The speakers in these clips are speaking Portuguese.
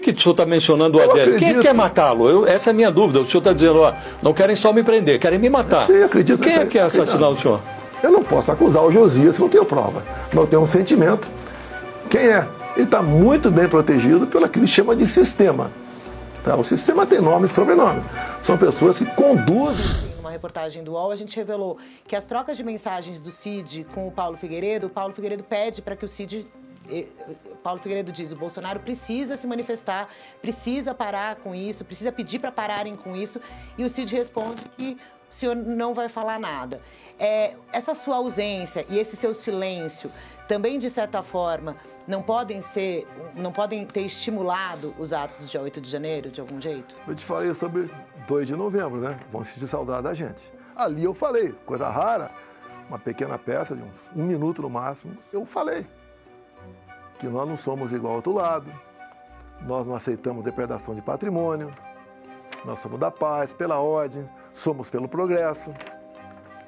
que o senhor está mencionando o Adélio? Quem quer matá-lo? Essa é a minha dúvida. O senhor está dizendo, ó, não querem só me prender, querem me matar. Sim, acredito. Quem é que quer assassinar o senhor? Eu não posso acusar o Josias se não tenho prova. Não tenho um sentimento. Quem é? Ele está muito bem protegido pelo que ele chama de sistema. Tá? O sistema tem nome e sobrenome. São pessoas que conduzem. Numa reportagem do UOL, a gente revelou que as trocas de mensagens do Cid com o Paulo Figueiredo pede para que o Cid... Paulo Figueiredo diz, o Bolsonaro precisa se manifestar, precisa parar com isso, precisa pedir para pararem com isso, e o Cid responde que o senhor não vai falar nada. Essa sua ausência e esse seu silêncio também, de certa forma, não podem ter estimulado os atos do dia 8 de janeiro, de algum jeito? Eu te falei sobre 2 de novembro, né? Vão sentir saudade da gente. Ali eu falei, coisa rara, uma pequena peça de um minuto no máximo, eu falei que nós não somos igual ao outro lado, nós não aceitamos depredação de patrimônio, nós somos da paz, pela ordem, somos pelo progresso.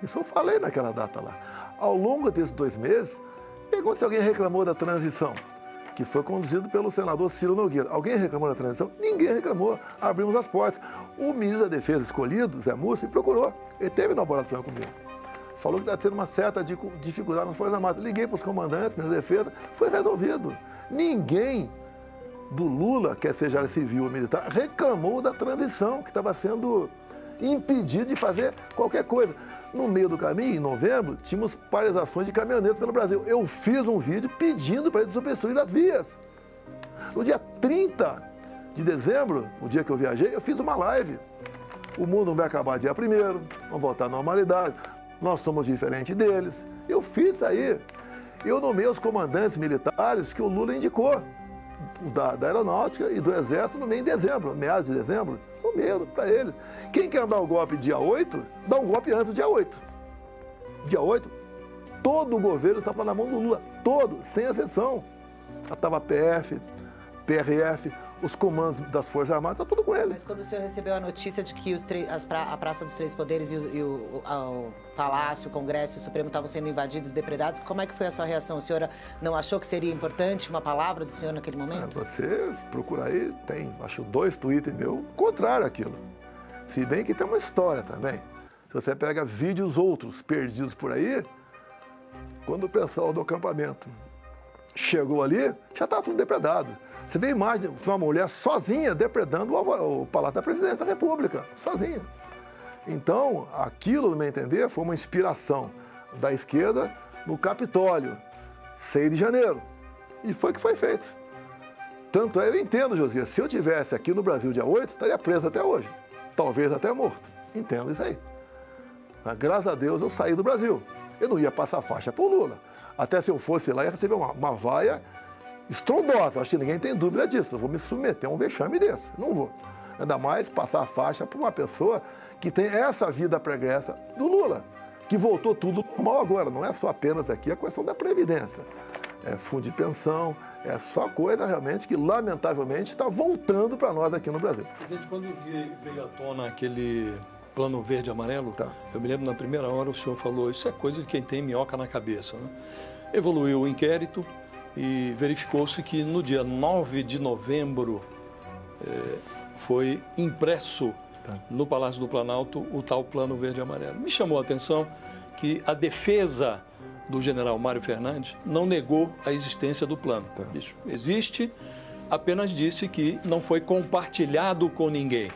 Isso eu falei naquela data lá. Ao longo desses 2 meses, pergunta se alguém reclamou da transição, que foi conduzido pelo senador Ciro Nogueira. Alguém reclamou da transição? Ninguém reclamou. Abrimos as portas. O ministro da Defesa escolhido, Zé Múcio, me procurou. Ele teve no laboratório comigo. Falou que está tendo uma certa dificuldade nas Forças Armadas. Liguei para os comandantes, ministro da Defesa, foi resolvido. Ninguém do Lula, quer seja área civil ou militar, reclamou da transição, que estava sendo impedido de fazer qualquer coisa. No meio do caminho, em novembro, tínhamos paralisações de caminhoneiros pelo Brasil. Eu fiz um vídeo pedindo para eles desobstruir as vias. No dia 30 de dezembro, o dia que eu viajei, eu fiz uma live. O mundo não vai acabar dia 1º, vamos voltar à normalidade. Nós somos diferentes deles. Eu fiz isso aí. Eu nomeei os comandantes militares que o Lula indicou, da Aeronáutica e do Exército, no meio em dezembro, meados de dezembro. Nomeei para eles. Quem quer dar o golpe dia 8, dá um golpe antes do dia 8. Dia 8, todo o governo estava na mão do Lula. Todo, sem exceção. Estava PF, PRF, os comandos das Forças Armadas, está tudo com ele. Mas quando o senhor recebeu a notícia de que a Praça dos Três Poderes e o Palácio, o Congresso e o Supremo estavam sendo invadidos e depredados, como é que foi a sua reação? A senhora não achou que seria importante uma palavra do senhor naquele momento? Você procura aí, tem, acho 2 tweets meus, contrário àquilo. Se bem que tem uma história também. Se você pega vídeos outros perdidos por aí, quando o pessoal do acampamento chegou ali, já estava tudo depredado. Você vê a imagem de uma mulher sozinha depredando o Palácio da Presidência da República, sozinha. Então, aquilo, no meu entender, foi uma inspiração da esquerda no Capitólio, 6 de janeiro. E foi o que foi feito. Tanto é, eu entendo, Josias, se eu tivesse aqui no Brasil dia 8, estaria preso até hoje. Talvez até morto. Entendo isso aí. Mas, graças a Deus, eu saí do Brasil. Eu não ia passar faixa para o Lula. Até se eu fosse lá, ia receber uma vaia estrondosa. Acho que ninguém tem dúvida disso. Eu vou me submeter a um vexame desse. Não vou. Ainda mais passar a faixa para uma pessoa que tem essa vida pregressa do Lula, que voltou tudo normal agora. Não é só apenas aqui a questão da Previdência. É fundo de pensão, é só coisa realmente que, lamentavelmente, está voltando para nós aqui no Brasil. Presidente, quando veio à tona aquele plano verde e amarelo, Tá. Eu me lembro na primeira hora o senhor falou, isso é coisa de quem tem minhoca na cabeça, né? Evoluiu o inquérito e verificou-se que no dia 9 de novembro foi impresso no Palácio do Planalto o tal plano verde e amarelo. Me chamou a atenção que a defesa do general Mário Fernandes não negou a existência do plano. Isso existe, apenas disse que não foi compartilhado com ninguém.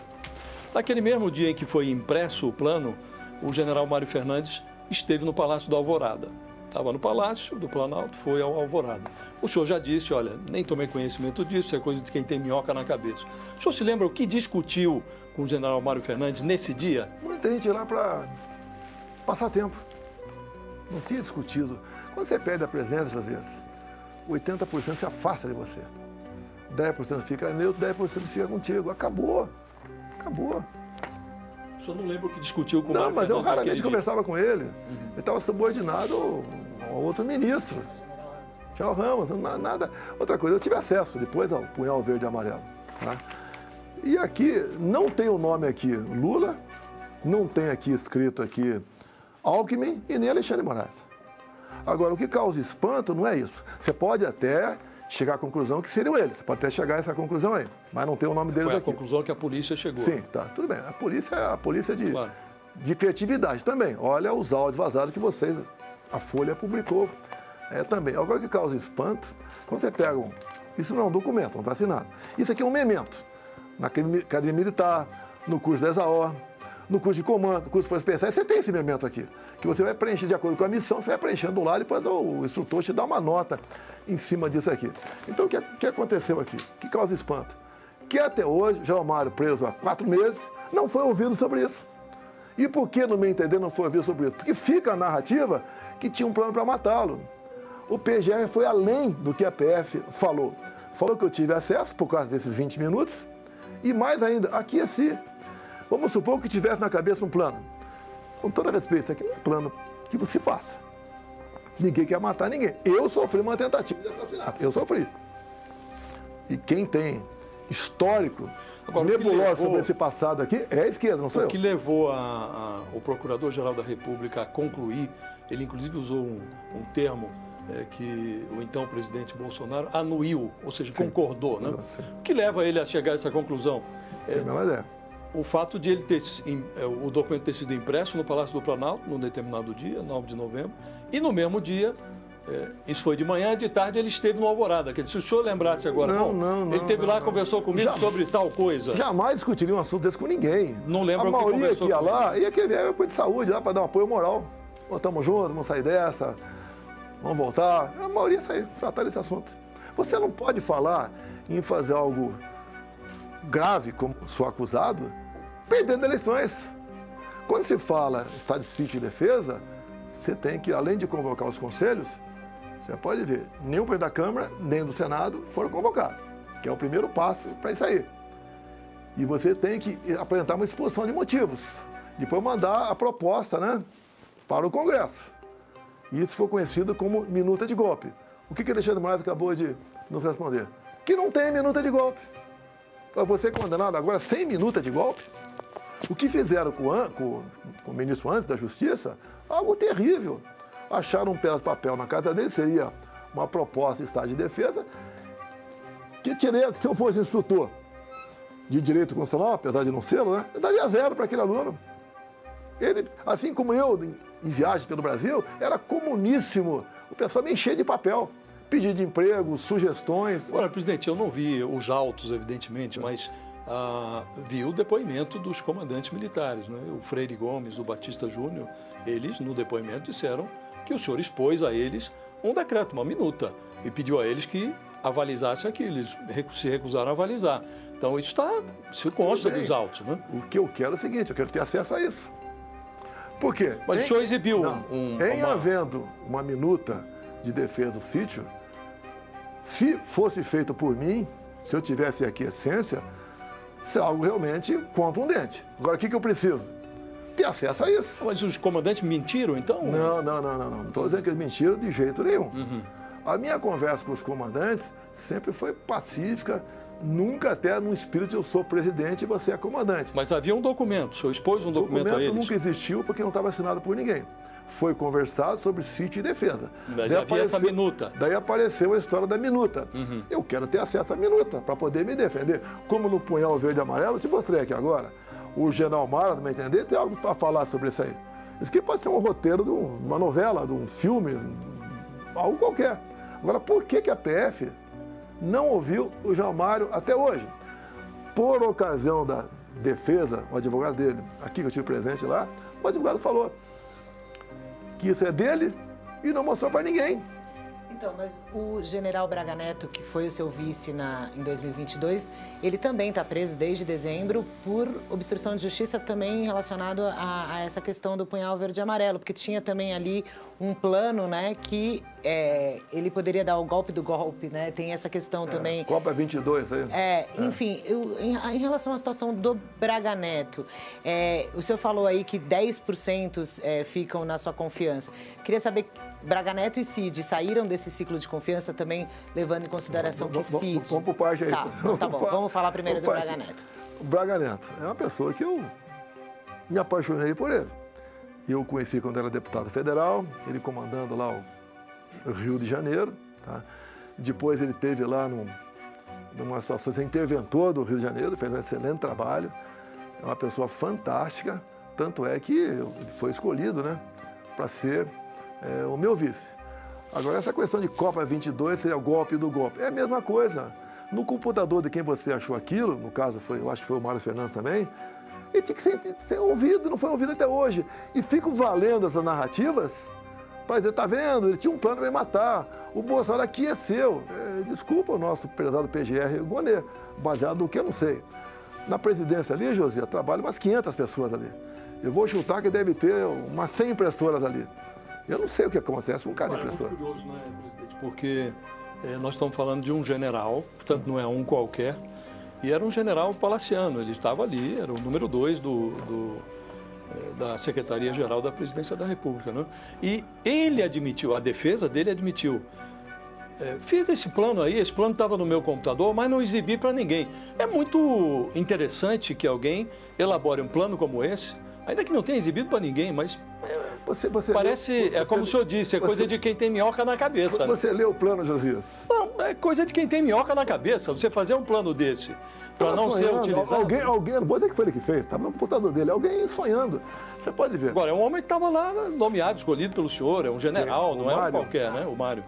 Naquele mesmo dia em que foi impresso o plano, o general Mário Fernandes esteve no Palácio da Alvorada. Estava no Palácio do Planalto, foi ao Alvorada. O senhor já disse, olha, nem tomei conhecimento disso, é coisa de quem tem minhoca na cabeça. O senhor se lembra o que discutiu com o general Mário Fernandes nesse dia? Muita gente lá para passar tempo. Não tinha discutido. Quando você perde a presença, às vezes, 80% se afasta de você. 10% fica neutro, 10% fica contigo. Acabou. Acabou. O senhor não lembra o que discutiu com o Não, Mário mas eu Fernandes raramente conversava com ele. Ele estava subordinado ao outro ministro. Tchau, Ramos, nada. Outra coisa, eu tive acesso depois ao punhal verde e amarelo. Tá? E aqui, não tem o nome aqui Lula, não tem aqui escrito aqui Alckmin e nem Alexandre de Moraes. Agora, o que causa espanto não é isso. Você pode até chegar à conclusão que seriam eles. Pode até chegar a essa conclusão aí, mas não tem o nome deles Foi a aqui. conclusão que a polícia chegou. Sim, tá, tudo bem. A polícia Claro. de criatividade também. Olha os áudios vazados que a Folha publicou também. Agora, o que causa espanto, quando você pega isso não é um documento, não está assinado. Isso aqui é um memento. Na Academia Militar, no curso da ESAO, no curso de comando, no curso de Forças Especiais, você tem esse memento aqui, que você vai preencher de acordo com a missão, você vai preenchendo lá e depois o instrutor te dá uma nota em cima disso aqui. Então, o que aconteceu aqui? O que causa espanto? Que até hoje, João Mário, preso há 4 meses, não foi ouvido sobre isso. E por que, no meu entender, não foi ouvido sobre isso? Porque fica a narrativa que tinha um plano para matá-lo. O PGR foi além do que a PF falou. Falou que eu tive acesso por causa desses 20 minutos e, mais ainda, aqueci. Vamos supor que tivesse na cabeça um plano. Com todo respeito, isso aqui não é um plano que você faça. Ninguém quer matar ninguém. Eu sofri uma tentativa de assassinato. Eu sofri. E quem tem histórico nebuloso sobre esse passado aqui é a esquerda, não sou eu. O que levou o Procurador-Geral da República a concluir, ele inclusive usou um termo que o então presidente Bolsonaro anuiu, ou seja, concordou, né? O que leva ele a chegar a essa conclusão? O fato de ele o documento ter sido impresso no Palácio do Planalto, num determinado dia, 9 de novembro, e no mesmo dia, isso foi de manhã, de tarde ele esteve no Alvorada. Quer dizer, se o senhor lembrasse agora, ele esteve lá, conversou comigo sobre tal coisa. Jamais discutiria um assunto desse com ninguém. Não lembro o que conversou. A maioria que ia lá, ia querer coisa de saúde, lá para dar um apoio moral. Tamo junto, vamos sair dessa, vamos voltar. A maioria sair, tratar desse assunto. Você não pode falar em fazer algo grave, como sou acusado, perdendo eleições. Quando se fala estado de sítio e defesa, você tem que, além de convocar os conselhos, você pode ver, nem o presidente da Câmara, nem do Senado foram convocados, que é o primeiro passo para isso aí. E você tem que apresentar uma exposição de motivos, depois mandar a proposta, né, para o Congresso. E isso foi conhecido como minuta de golpe. O que Alexandre de Moraes acabou de nos responder? Que não tem minuta de golpe. Para você condenado agora sem minuta de golpe? O que fizeram com o ministro antes da Justiça, algo terrível. Acharam um pedaço de papel na casa dele, seria uma proposta de estado de defesa, que se eu fosse instrutor de direito constitucional, apesar de não ser, né, eu daria 0 para aquele aluno. Ele, assim como eu, em viagens pelo Brasil, era comuníssimo. O pessoal me enchia de papel. Pedido de emprego, sugestões. Olha, presidente, eu não vi os autos, evidentemente, mas vi o depoimento dos comandantes militares, né? O Freire Gomes, o Batista Júnior, eles, no depoimento, disseram que o senhor expôs a eles um decreto, uma minuta, e pediu a eles que avalizassem aquilo. Eles se recusaram a avalizar. Então, isso se consta dos autos, né? O que eu quero é o seguinte, eu quero ter acesso a isso. Por quê? Mas o senhor exibiu havendo uma minuta de defesa do sítio, se fosse feito por mim, se eu tivesse aqui a essência, isso é algo realmente contundente. Agora, o que eu preciso? Ter acesso a isso. Mas os comandantes mentiram, então? Não. Não estou dizendo que eles mentiram de jeito nenhum. A minha conversa com os comandantes sempre foi pacífica, nunca até num espírito de eu sou presidente e você é comandante. Mas havia um documento, o senhor expôs um documento a eles? Nunca existiu porque não estava assinado por ninguém. Foi conversado sobre sítio e defesa. Mas havia essa minuta. Daí apareceu a história da minuta. Eu quero ter acesso à minuta para poder me defender. Como no punhal verde e amarelo, eu te mostrei aqui agora. O general Mara, no meu entender, tem algo para falar sobre isso aí. Isso aqui pode ser um roteiro de uma novela, de um filme, algo qualquer. Agora, por que a PF não ouviu o João Mário até hoje? Por ocasião da defesa, o advogado dele, aqui que eu tive presente lá, o advogado falou que isso é dele e não mostrou para ninguém. Então, mas o general Braga Neto, que foi o seu vice em 2022, ele também está preso desde dezembro por obstrução de justiça, também relacionado a essa questão do punhal verde e amarelo, porque tinha também ali um plano, né, que ele poderia dar o golpe do golpe, né, tem essa questão também. Copa 22, aí. Enfim, em relação à situação do Braga Neto, o senhor falou aí que 10% ficam na sua confiança. Queria saber, Braga Neto e Cid saíram desse ciclo de confiança também, levando em consideração que Cid... Vamos por parte aí. Tá bom, vamos falar primeiro do Braga Neto. O Braga Neto é uma pessoa que eu me apaixonei por ele. Eu conheci quando era deputado federal, ele comandando lá o Rio de Janeiro, tá? Depois ele teve lá numa situação, ser interventor do Rio de Janeiro, fez um excelente trabalho. É uma pessoa fantástica, tanto é que ele foi escolhido, né, para ser o meu vice. Agora, essa questão de Copa 22 seria o golpe do golpe. É a mesma coisa. No computador de quem você achou aquilo, no caso, eu acho que foi o Mário Fernandes também, ele tinha que ser ouvido, não foi ouvido até hoje. E fico valendo essas narrativas para dizer, tá vendo, ele tinha um plano para me matar, o Bolsonaro aqueceu. Desculpa o nosso prezado PGR Gonê, baseado no que eu não sei. Na presidência ali, José, trabalham umas 500 pessoas ali. Eu vou chutar que deve ter umas 100 impressoras ali. Eu não sei o que acontece com cada impressora. É muito curioso, né, presidente? Porque nós estamos falando de um general, portanto não é um qualquer, e era um general palaciano, ele estava ali, era o número 2 da Secretaria-Geral da Presidência da República, né? E ele admitiu, a defesa dele admitiu, fiz esse plano aí, esse plano estava no meu computador, mas não exibi para ninguém. É muito interessante que alguém elabore um plano como esse, ainda que não tenha exibido para ninguém, mas parece, como o senhor disse, é coisa de quem tem minhoca na cabeça. Você leu o plano, Josias? Não, é coisa de quem tem minhoca na cabeça. Você fazer um plano desse para não ser utilizado. Alguém, não vou dizer que foi ele que fez, estava no computador dele, alguém sonhando. Você pode ver. Agora, é um homem que estava lá nomeado, escolhido pelo senhor, é um general, não é um qualquer, né? O Mário.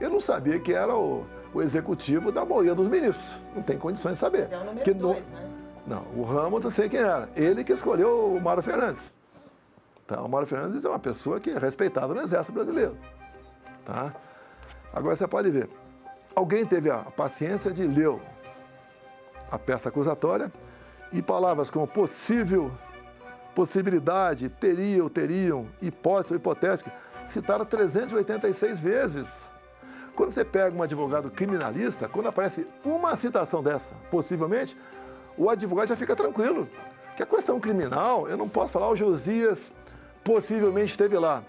Eu não sabia que era o executivo da maioria dos ministros. Não tem condições de saber. Mas é o número 2, né? Não, o Ramos eu sei quem era. Ele que escolheu o Mário Fernandes. Tá? O Mário Fernandes é uma pessoa que é respeitada no Exército Brasileiro. Tá? Agora você pode ver. Alguém teve a paciência de ler a peça acusatória e palavras como possibilidade, teriam, hipótese ou hipotética, citaram 386 vezes. Quando você pega um advogado criminalista, quando aparece uma citação dessa, possivelmente, o advogado já fica tranquilo. Que a questão criminal, eu não posso falar, o Josias possivelmente esteve lá.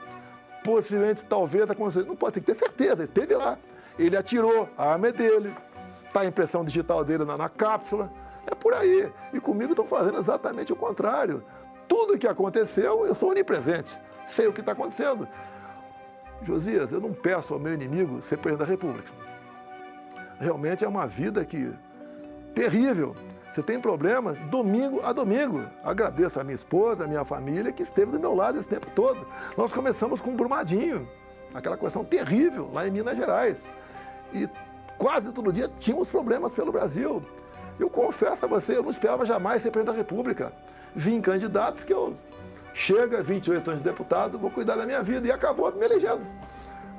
Possivelmente, talvez, aconteceu. Não pode, tem que ter certeza, ele esteve lá. Ele atirou, a arma é dele, está a impressão digital dele na cápsula. É por aí. E comigo estão fazendo exatamente o contrário. Tudo que aconteceu, eu sou onipresente. Sei o que está acontecendo. Josias, eu não peço ao meu inimigo ser presidente da República. Realmente é uma vida terrível. Você tem problemas, domingo a domingo. Agradeço a minha esposa, a minha família, que esteve do meu lado esse tempo todo. Nós começamos com um Brumadinho, aquela questão terrível lá em Minas Gerais. E quase todo dia tínhamos problemas pelo Brasil. Eu confesso a você, eu não esperava jamais ser presidente da República. Vim candidato, porque eu chego, 28 anos de deputado, vou cuidar da minha vida. E acabou me elegendo.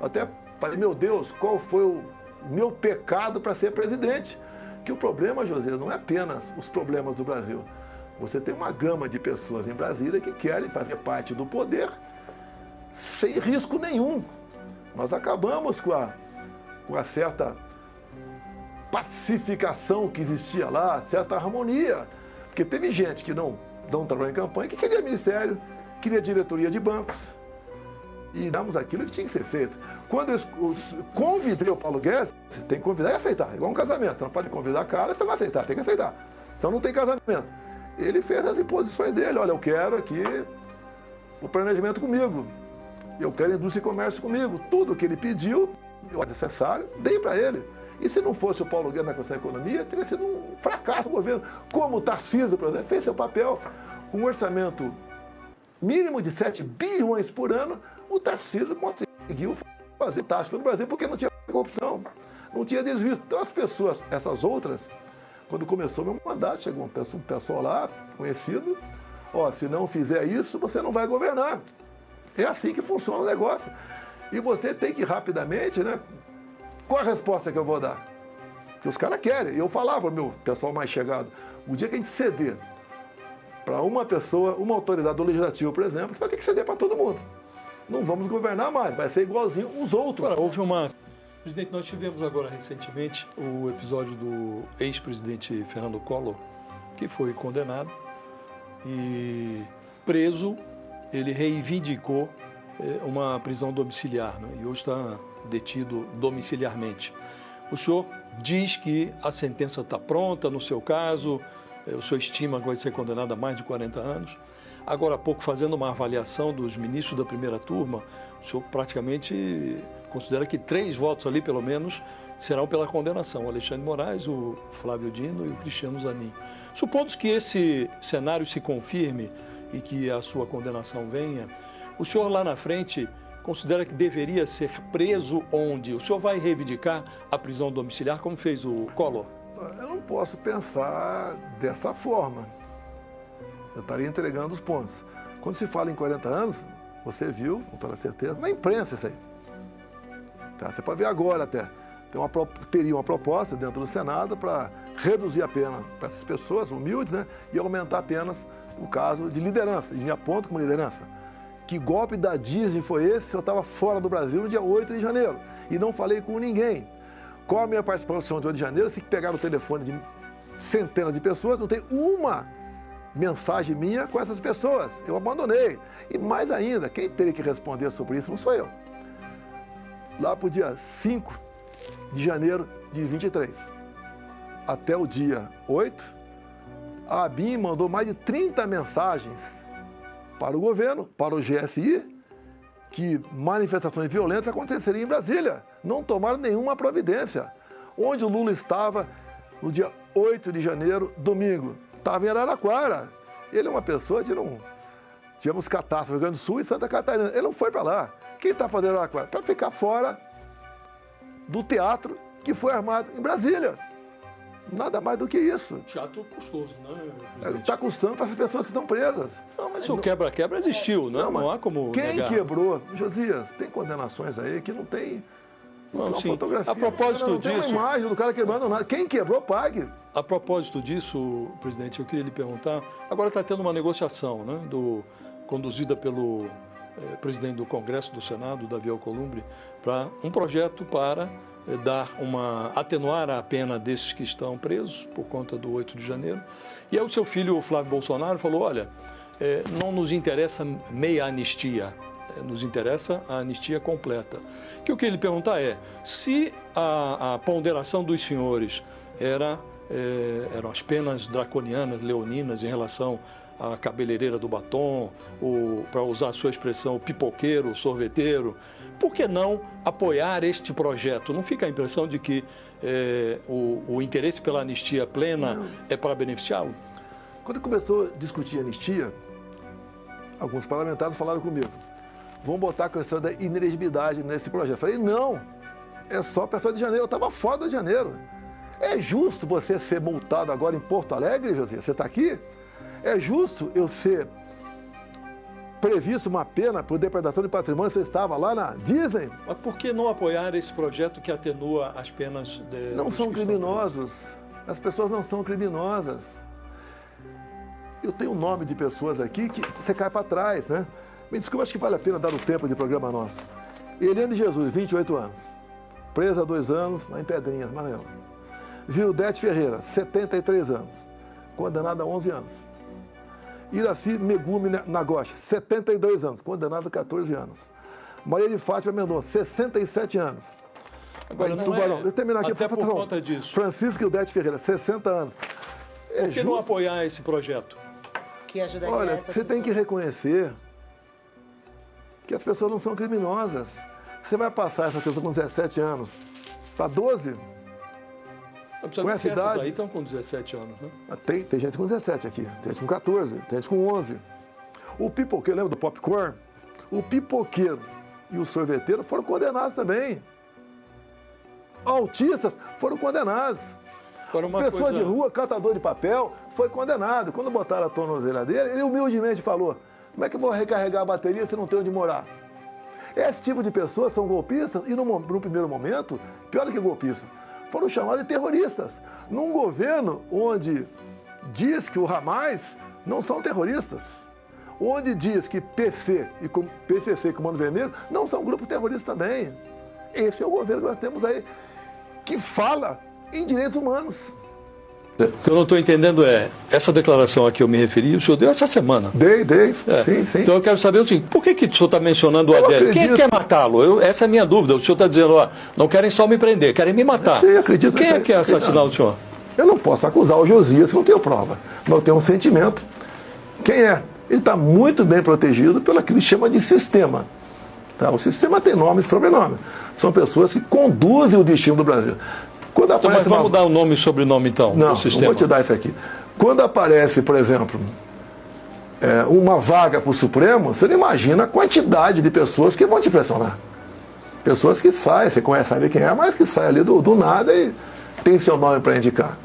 Até falei, meu Deus, qual foi o meu pecado para ser presidente? Que o problema, José, não é apenas os problemas do Brasil. Você tem uma gama de pessoas em Brasília que querem fazer parte do poder sem risco nenhum. Nós acabamos com a certa pacificação que existia lá, certa harmonia. Porque teve gente que não trabalhou em campanha, que queria ministério, queria diretoria de bancos. E damos aquilo que tinha que ser feito. Quando eu convidei o Paulo Guedes, você tem que convidar e aceitar. Igual um casamento. Você não pode convidar a cara, você vai aceitar, tem que aceitar. Então não tem casamento. Ele fez as imposições dele. Olha, eu quero aqui o planejamento comigo. Eu quero indústria e comércio comigo. Tudo que ele pediu, eu necessário, dei para ele. E se não fosse o Paulo Guedes na questão da economia, teria sido um fracasso do governo. Como o Tarcísio, por exemplo, fez seu papel. Um orçamento mínimo de 7 bilhões por ano, o Tarcísio conseguiu fazer taxa pelo Brasil porque não tinha corrupção, não tinha desvio. Então as pessoas, essas outras, quando começou meu mandato, chegou um pessoal lá, conhecido, se não fizer isso, você não vai governar. É assim que funciona o negócio. E você tem que rapidamente, né? Qual a resposta que eu vou dar? Que os caras querem. Eu falava para o meu pessoal mais chegado, o dia que a gente ceder para uma pessoa, uma autoridade do legislativo, por exemplo, você vai ter que ceder para todo mundo. Não vamos governar mais, vai ser igualzinho os outros. Agora, houve uma... Presidente, nós tivemos agora recentemente o episódio do ex-presidente Fernando Collor, que foi condenado e preso, ele reivindicou uma prisão domiciliar, né? E hoje está detido domiciliarmente. O senhor diz que a sentença está pronta, no seu caso, o senhor estima que vai ser condenado a mais de 40 anos. Agora há pouco, fazendo uma avaliação dos ministros da primeira turma, o senhor praticamente considera que 3 votos ali, pelo menos, serão pela condenação. O Alexandre de Moraes, o Flávio Dino e o Cristiano Zanin. Supondo que esse cenário se confirme e que a sua condenação venha, o senhor lá na frente considera que deveria ser preso onde? O senhor vai reivindicar a prisão domiciliar, como fez o Collor? Eu não posso pensar dessa forma. Eu estaria entregando os pontos. Quando se fala em 40 anos, você viu, com toda certeza, na imprensa isso aí. Tá? Você pode ver agora até. Teria uma proposta dentro do Senado para reduzir a pena para essas pessoas humildes, né? E aumentar apenas o caso de liderança. E me aponto como liderança. Que golpe da Disney foi esse? Eu estava fora do Brasil no dia 8 de janeiro e não falei com ninguém. Qual a minha participação de 8 de janeiro? Se pegar o telefone de centenas de pessoas, não tem uma mensagem minha com essas pessoas. Eu abandonei. E mais ainda, quem teria que responder sobre isso não sou eu. Lá para o dia 5 de janeiro de 23, até o dia 8, a ABIN mandou mais de 30 mensagens para o governo, para o GSI, que manifestações violentas aconteceriam em Brasília. Não tomaram nenhuma providência. Onde o Lula estava no dia 8 de janeiro, domingo? Estava em Araraquara. Ele é uma pessoa de não... Tivemos catástrofe no Rio Grande do Sul e Santa Catarina. Ele não foi para lá. Quem está fazendo Araraquara? Para ficar fora do teatro que foi armado em Brasília. Nada mais do que isso. Teatro custoso, né, presidente? Está custando para essas pessoas que estão presas. Não, mas o quebra-quebra existiu, né? Não há como quem negar. Quebrou? Josias, tem condenações aí que não tem... Não, sim. Fotografia. A propósito não disso... tem uma imagem do cara quebrando nada. Quem quebrou, pague. A propósito disso, presidente, eu queria lhe perguntar... Agora está tendo uma negociação, né, conduzida pelo presidente do Congresso, do Senado, Davi Alcolumbre, para um projeto para atenuar a pena desses que estão presos por conta do 8 de janeiro. E aí o seu filho, o Flávio Bolsonaro, falou, olha, não nos interessa meia anistia, nos interessa a anistia completa. Que o que ele pergunta é, se a ponderação dos senhores eram as penas draconianas, leoninas, em relação à cabeleireira do batom, para usar a sua expressão, o pipoqueiro, o sorveteiro, por que não apoiar este projeto? Não fica a impressão de que o interesse pela anistia plena é para beneficiá-lo? Quando começou a discutir anistia, alguns parlamentares falaram comigo, vamos botar a questão da inelegibilidade nesse projeto. Eu falei, não, é só para 1 de janeiro, eu estava fora do Rio de Janeiro. É justo você ser multado agora em Porto Alegre, José? Você está aqui? É justo eu ser previsto uma pena por depredação de patrimônio se eu estava lá na Disney? Mas por que não apoiar esse projeto que atenua as penas? Não são criminosos. As pessoas não são criminosas. Eu tenho um nome de pessoas aqui que você cai para trás, né? Me desculpa, acho que vale a pena dar o tempo de programa nosso. Eliane Jesus, 28 anos. Presa há 2 anos, lá em Pedrinhas, Maranhão. Vildete Ferreira, 73 anos. Condenada a 11 anos. Iraci Megumi Nagoshi, 72 anos. Condenada a 14 anos. Maria de Fátima Mendonça, 67 anos. Agora, não Tubarão. é... Deixa eu terminar aqui. Até por conta disso. Francisco Vildete Ferreira, 60 anos. Por que não apoiar esse projeto? Que ajudaria Olha, essas você pessoas. tem que reconhecer que as pessoas não são criminosas. Você vai passar essa pessoa com 17 anos para 12? Com essa idade, aí estão com 17 anos, né? Tem gente com 17 aqui, tem gente com 14, tem gente com 11. O pipoqueiro, lembra do popcorn? O pipoqueiro e o sorveteiro foram condenados também. Autistas foram condenados. Pessoa de rua, catador de papel, foi condenado. Quando botaram a tornozeleira dele, ele humildemente falou, como é que eu vou recarregar a bateria se não tenho onde morar? Esse tipo de pessoas são golpistas e, no primeiro momento, pior do que golpistas, foram chamados de terroristas. Num governo onde diz que o Hamas não são terroristas, onde diz que PCC e Comando Vermelho não são grupos terroristas também. Esse é o governo que nós temos aí, que fala em direitos humanos. O que eu não estou entendendo essa declaração a que eu me referi, o senhor deu essa semana. Dei. Sim. Então eu quero saber o seguinte, por que o senhor está mencionando o Adélio? Quem quer matá-lo? Essa é a minha dúvida. O senhor está dizendo, não querem só me prender, querem me matar. Eu acredito. Quem é que quer assassinar o senhor? Eu não posso acusar o Josias, que não tenho prova. Mas eu tenho um sentimento. Quem é? Ele está muito bem protegido pelo que ele chama de sistema. Tá? O sistema tem nome e sobrenome. São pessoas que conduzem o destino do Brasil. Quando Então, mas vamos dar o nome e sobrenome, então, não, do sistema. Não vou te dar isso aqui. Quando aparece, por exemplo, uma vaga para o Supremo, você não imagina a quantidade de pessoas que vão te pressionar. Pessoas que saem, você conhece, sabe quem é, mas que saem ali do nada e tem seu nome para indicar.